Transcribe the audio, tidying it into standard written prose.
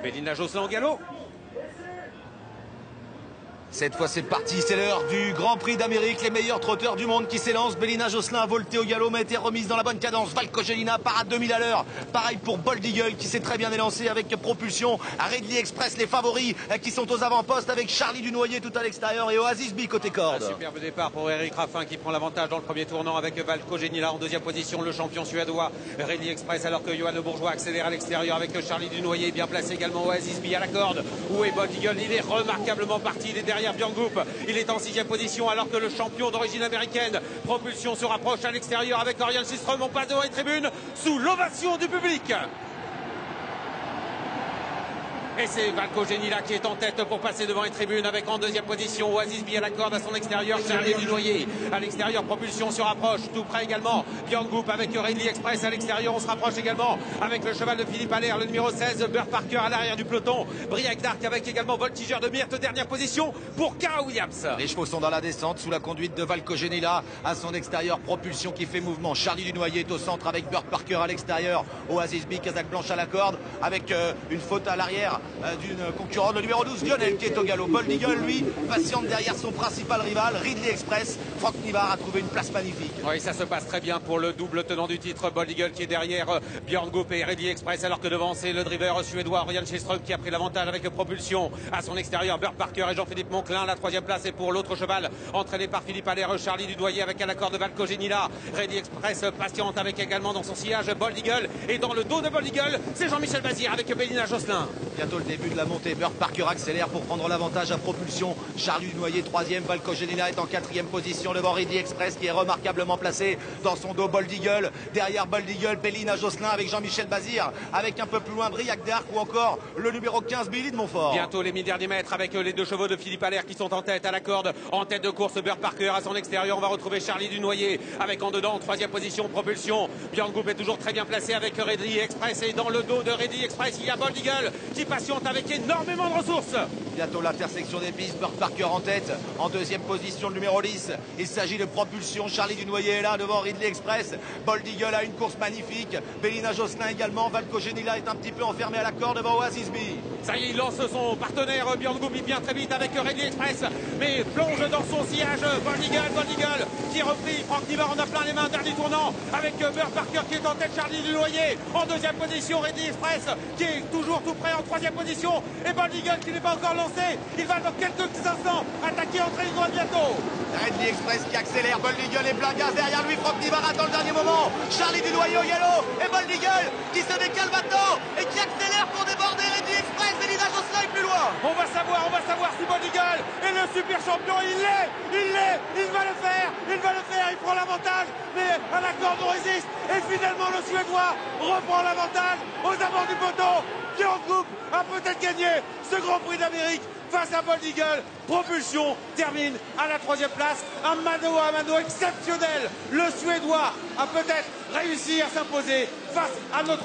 Bélina Josselin au galop. Cette fois c'est parti, c'est l'heure du Grand Prix d'Amérique, les meilleurs trotteurs du monde qui s'élancent. Bélina Josselin a volté au galop mais a été remise dans la bonne cadence. Valkojenina part à 2000 à l'heure. Pareil pour Bold Eagle qui s'est très bien élancé avec propulsion. À Ridley Express, les favoris qui sont aux avant-postes avec Charlie Dunoyer tout à l'extérieur et Oasis B côté corde. Un superbe départ pour Eric Raffin qui prend l'avantage dans le premier tournant avec Valkojenina en deuxième position, le champion suédois Ridley Express, alors que Johan Le Bourgeois accélère à l'extérieur avec Charlie Dunoyer, bien placé également Oasis B à la corde. Où est Bold Eagle? Il est remarquablement parti, il est derrière Björn-Goop. Il est en sixième position alors que le champion d'origine américaine Propulsion se rapproche à l'extérieur avec Orion Systrom. On passe devant les tribunes sous l'ovation du public. Et c'est Valkojenina qui est en tête pour passer devant les tribunes avec en deuxième position Oasis B à la corde à son extérieur, Charlie Dunoyer. À l'extérieur, Propulsion se rapproche, tout près également Björn-Goop avec Ridley Express à l'extérieur. On se rapproche également avec le cheval de Philippe Allaire, le numéro 16, Burt Parker à l'arrière du peloton. Briac d'Arc avec également Voltigeur de Myrthe, dernière position pour Cara Williams. Les chevaux sont dans la descente sous la conduite de Valkojenina. À son extérieur, Propulsion qui fait mouvement. Charlie Dunoyer est au centre avec Burt Parker à l'extérieur. Oasis B, Casaque Blanche à la corde avec une faute à l'arrière d'une concurrente, le numéro 12 Lionel qui est au galop. Bold Eagle lui patiente derrière son principal rival Ridley Express. Franck Nivard a trouvé une place magnifique. Oui, ça se passe très bien pour le double tenant du titre Bold Eagle qui est derrière Björn-Goop et Ridley Express, alors que devant c'est le driver suédois Orion Systrom qui a pris l'avantage avec Propulsion. À son extérieur, Burt Parker et Jean-Philippe Monclin. La troisième place est pour l'autre cheval entraîné par Philippe Allaire, Charlie Dunoyer avec à l'accord de Valkojenina. Ridley Express patiente avec également dans son sillage Bold Eagle, et dans le dos de Bold Eagle c'est Jean-Michel Bazir avec Bélina Josselin. Bientôt le début de la montée. Burt Parker accélère pour prendre l'avantage à Propulsion. Charlie Dunoyer troisième, Valkojenina est en quatrième position devant Ridley Express qui est remarquablement placé. Dans son dos Bold Eagle, derrière Bold Eagle, Bélina Josselin avec Jean-Michel Bazir, avec un peu plus loin Briac d'Arc ou encore le numéro 15 Billy de Montfort. Bientôt les 1000 derniers mètres avec les deux chevaux de Philippe Allaire qui sont en tête à la corde. En tête de course Burt Parker, à son extérieur on va retrouver Charlie Dunoyer avec en dedans troisième position Propulsion. Björn-Goop est toujours très bien placé avec Ridley Express, et dans le dos de Ridley Express il y a Bold Eagle qui patiente avec énormément de ressources. Bientôt l'intersection des pistes, Burt Parker en tête. En deuxième position le numéro 10, il s'agit de Propulsion. Charlie Dunoyer est là devant Ridley Express. Bold Eagle a une course magnifique. Bélina Josselin également. Valkojenina est un petit peu enfermé à la corde devant Oasis B. Ça y est, il lance son partenaire Björn-Goop, il vient très vite avec Ridley Express, mais plonge dans son sillage Bold Eagle qui est repris. Franck Nivard en a plein les mains, dernier tournant avec Burt Parker qui est en tête, Charlie Dunoyer en deuxième position, Ridley Express qui est toujours tout près en troisième position, et Bold Eagle qui n'est pas encore lancé. Il va dans quelques instants attaquer entre les doigts bientôt. Ridley Express qui accélère, Bold Eagle est plein gaz derrière lui. Franck Nivard attend le dernier moment. Charlie Dunoyer au galop et Bold Eagle qui se décale maintenant et qui accélère pour déborder Ridley Express. Bélina Josselin est plus loin. On va savoir si Bold Eagle est le super champion. Il va le faire, il prend l'avantage, mais à la corde on résiste, et finalement le Suédois reprend l'avantage aux abords du poteau. Björn-Goop a peut-être gagné ce Grand Prix d'Amérique face à Bold Eagle. Propulsion termine à la troisième place. Un mano à mano exceptionnel. Le Suédois a peut-être réussi à s'imposer face à notre